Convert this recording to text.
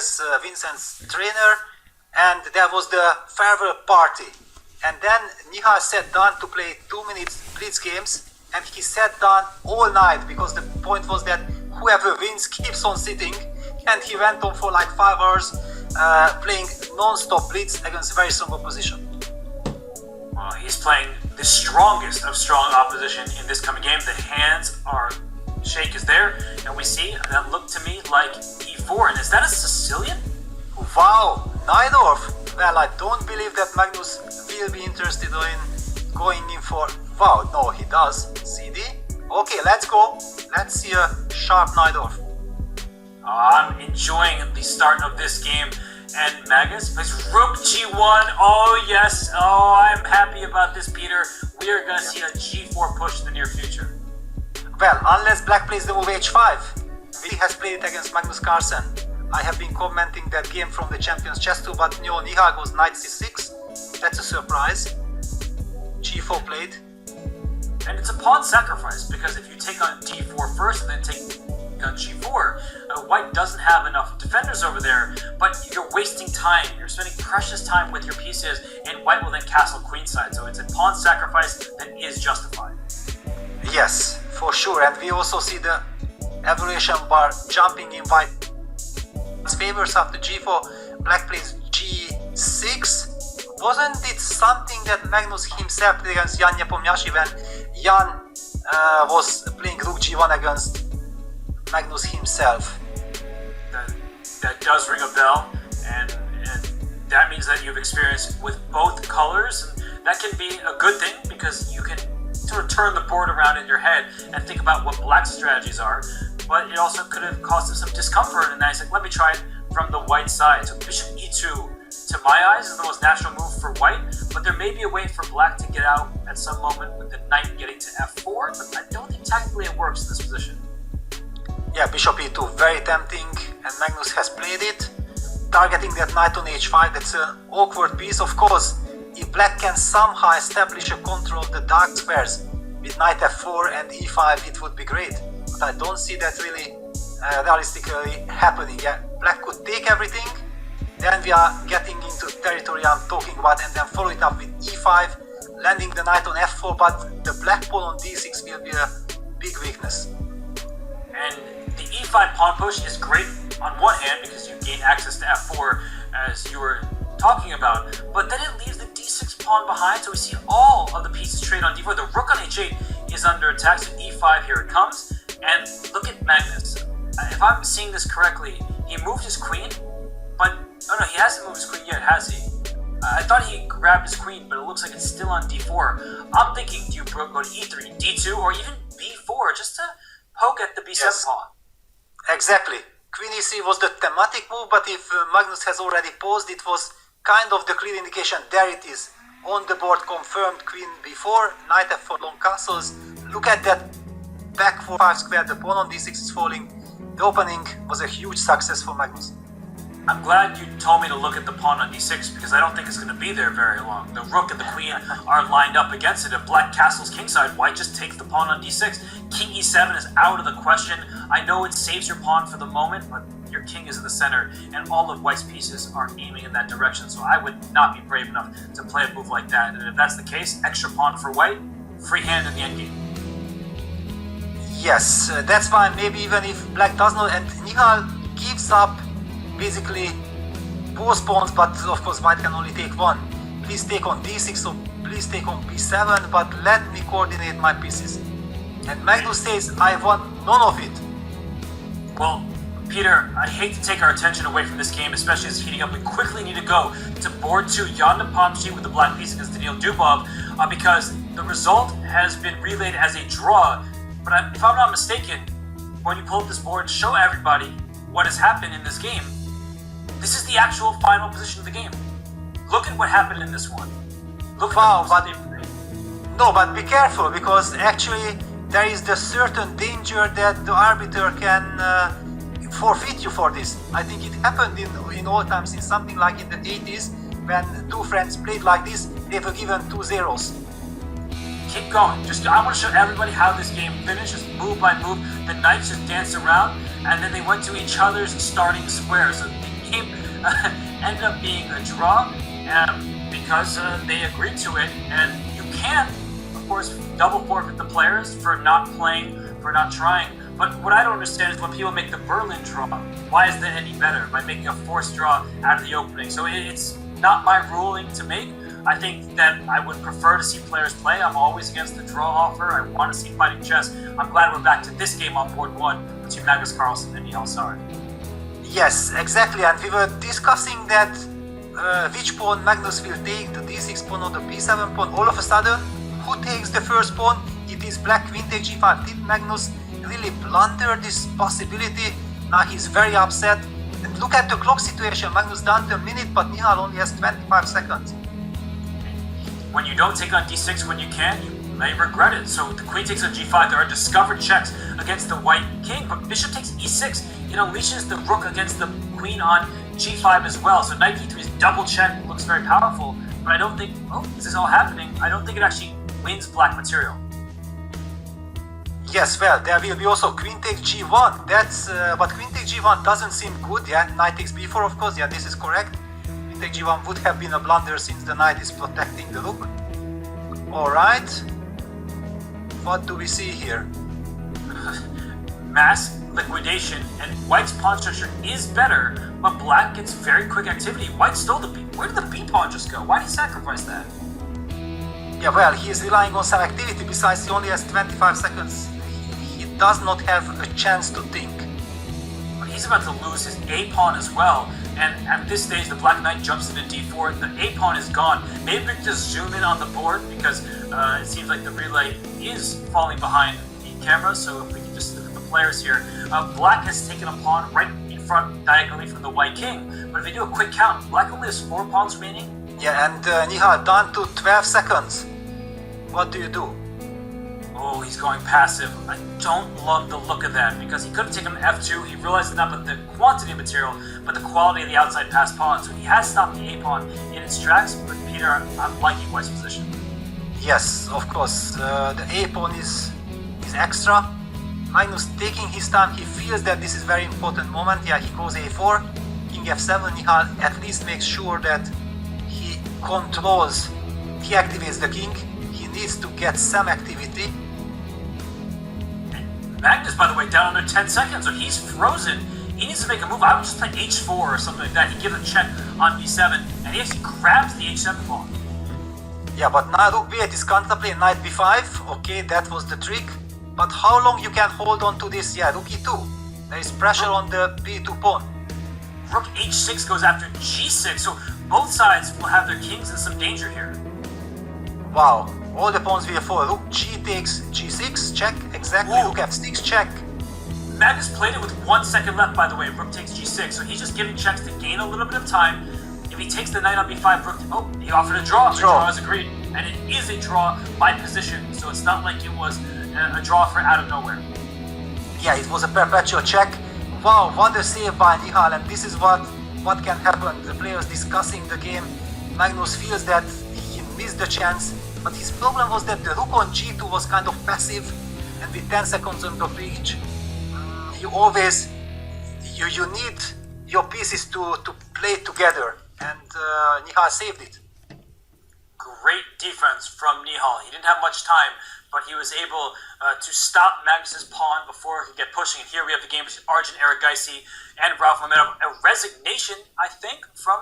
as Vincent's trainer, and there was the farewell party. And then Nihal sat down to play 2 minutes blitz games, and he sat down all night because the point was that whoever wins keeps on sitting, and he went on for like 5 hours playing non-stop blitz against very strong opposition. Well, he's playing the strongest of strong opposition in this coming game. The hands are, shake is there, and we see that looked to me like E4, and is that a Sicilian? Wow, Najdorf! Well, I don't believe that Magnus will be interested in going in for... Wow, no, he does. CD? Okay, let's go. Let's see a sharp Najdorf. I'm enjoying the start of this game, and Magnus plays Rook G1. Oh yes, oh I'm happy about this, Peter. We are going to see a G4 push in the near future. Well, unless Black plays the move H5. He has played it against Magnus Carlsen. I have been commenting that game from the Champions Chess too, but no, Nihal goes Knight C6. That's a surprise. G4 played. And it's a pawn sacrifice, because if you take on D4 first and then take on G4, White doesn't have enough defenders over there, but you're wasting time. You're spending precious time with your pieces, and White will then castle queenside. So it's a pawn sacrifice that is justified. Yes, for sure. And we also see the evaluation bar jumping in White's favors after G4. Black plays G6. Wasn't it something that Magnus himself did against Jan Nepomniachtchi when Jan was playing Rook G1 against Magnus himself? That does ring a bell, and that means that you've experienced with both colors, and that can be a good thing because you can sort of turn the board around in your head and think about what Black's strategies are, but it also could have caused him some discomfort, and then he's like, let me try it from the White side. So Bishop E2, to my eyes, is the most natural move for White, but there may be a way for Black to get out at some moment with the Knight getting to F4, but I don't think tactically it works in this position. Yeah, Bishop E2, very tempting, and Magnus has played it. Targeting that Knight on H5, that's an awkward piece. Of course, if Black can somehow establish a control of the dark squares with Knight F4 and E5, it would be great. But I don't see that really realistically happening. Yeah, Black could take everything, then we are getting into territory I'm talking about, and then follow it up with E5, landing the Knight on F4, but the Black pawn on D6 will be a big weakness. And the E5 pawn push is great on one hand because you gain access to F4 as you were talking about, but then it leaves the D6 pawn behind, so we see all of the pieces trade on D4. The Rook on H8 is under attack, so E5 here it comes, and look at Magnus. If I'm seeing this correctly, he moved his queen, but oh no, he hasn't moved his queen yet, has he? I thought he grabbed his queen, but it looks like it's still on D4. I'm thinking, do you go to E3, D2, or even B4, just to poke at the B7 pawn? Exactly. Queen E3 was the thematic move, but if Magnus has already paused, it was kind of the clear indication. There it is, on the board, confirmed Queen B4, Knight F4, long castles. Look at that back 4-5 square, the pawn on D6 is falling. The opening was a huge success for Magnus. I'm glad you told me to look at the pawn on D6 because I don't think it's going to be there very long. The Rook and the Queen are lined up against it. If Black castles kingside, White just takes the pawn on D6. King E7 is out of the question. I know it saves your pawn for the moment, but your king is in the center, and all of White's pieces are aiming in that direction, so I would not be brave enough to play a move like that. And if that's the case, extra pawn for White, free hand in the endgame. Yes, that's fine. Maybe even if Black does not, and Nihal gives up basically both pawns, but of course White can only take one. Please take on D6, so please take on B7, but let me coordinate my pieces. And Magnus says, I want none of it. Well, Peter, I hate to take our attention away from this game, especially as it's heating up. We quickly need to go to board 2, Jan Nepomniachtchi with the black piece against Daniil Dubov, because the result has been relayed as a draw. But if I'm not mistaken, when you pull up this board, show everybody what has happened in this game. This is the actual final position of the game. Look at what happened in this one. Look wow, but no, but be careful, because actually there is the certain danger that the arbiter can forfeit you for this. I think it happened in old times, in something like in the 80s, when two friends played like this, they were given 2 zeros. Keep going. I want to show everybody how this game finished, just move by move. The knights just danced around, and then they went to each other's starting squares. So game ended up being a draw because they agreed to it, and you can, of course, double forfeit the players for not playing, for not trying. But what I don't understand is when people make the Berlin draw, why is that any better by making a forced draw out of the opening? So it's not my ruling to make. I think that I would prefer to see players play. I'm always against the draw offer. I want to see fighting chess. I'm glad we're back to this game on board 1 between Magnus Carlsen and Nihal Sarin. Yes, exactly, and we were discussing that which pawn Magnus will take, the d6 pawn or the b7 pawn. All of a sudden, who takes the first pawn? It is black queen takes g5. Did Magnus really blunder this possibility? Now he's very upset. And look at the clock situation. Magnus down to a minute, but Nihal only has 25 seconds. When you don't take on d6 when you can, you may regret it. So the queen takes on g5. There are discovered checks against the white king, but bishop takes e6. It unleashes the rook against the queen on g5 as well. So knight e3 is double check, looks very powerful, but I don't think, oh, is this all happening? I don't think it actually wins black material. Yes, well, there will be also queen takes g1. That's, but queen takes g1 doesn't seem good, yeah. Knight takes b4, of course, yeah, this is correct. Queen takes g1 would have been a blunder since the knight is protecting the rook. Alright. What do we see here? Mass liquidation, and white's pawn structure is better, but black gets very quick activity. White stole the b. Where did the b pawn just go? Why did he sacrifice that? Yeah, well, he is relying on some activity. Besides, he only has 25 seconds. He does not have a chance to think. But he's about to lose his a pawn as well, and at this stage, the black knight jumps into d4. The a pawn is gone. Maybe we can just zoom in on the board because it seems like the relay is falling behind the camera. So if we can just look at the players here, black has taken a pawn right in front diagonally from the white king. But if we do a quick count, black only has 4 pawns remaining. Yeah, and Nihal down to 12 seconds. What do you do? Oh, he's going passive. I don't love the look of that because he could have taken f2. He realized not but the quantity of material, but the quality of the outside pass pawn. So he has stopped the a pawn in its tracks. But Peter, I'm liking White's position. Yes, of course. The a pawn is extra. Magnus taking his time. He feels that this is a very important moment. Yeah, he goes a4, king f7. Nihal at least makes sure that he controls. He activates the king. He needs to get some activity. Magnus, by the way, down under 10 seconds, so he's frozen. He needs to make a move. I would just play h4 or something like that. He gives a check on b7, and he actually grabs the h7 pawn. Yeah, but now rook b8 is counterplay, knight b5. Okay, that was the trick. But how long you can hold on to this? Yeah, rook e2. There is pressure on the b2 pawn. Rook h6 goes after g6, so both sides will have their kings in some danger here. Wow, all the pawns will fall. Rook g takes g6, check, exactly. Ooh. Rook f6, check. Magnus played it with 1 second left, by the way. Rook takes g6, so he's just giving checks to gain a little bit of time. If he takes the knight on b5, rook, oh, he offered a draw. The draw is agreed, and it is a draw by position, so it's not like it was a draw for out of nowhere. Yeah, it was a perpetual check. Wow, what a save by Nihal, and this is what can happen. The players discussing the game. Magnus feels that he missed the chance, but his problem was that the rook on g2 was kind of passive, and with 10 seconds on the breach, you always you need your pieces to play together, and Nihal saved it. Great defense from Nihal. He didn't have much time, but he was able to stop Magnus's pawn before he could get pushing. And here we have the game between Arjun Erigaisi and Ralph Mamedov. A resignation, I think, from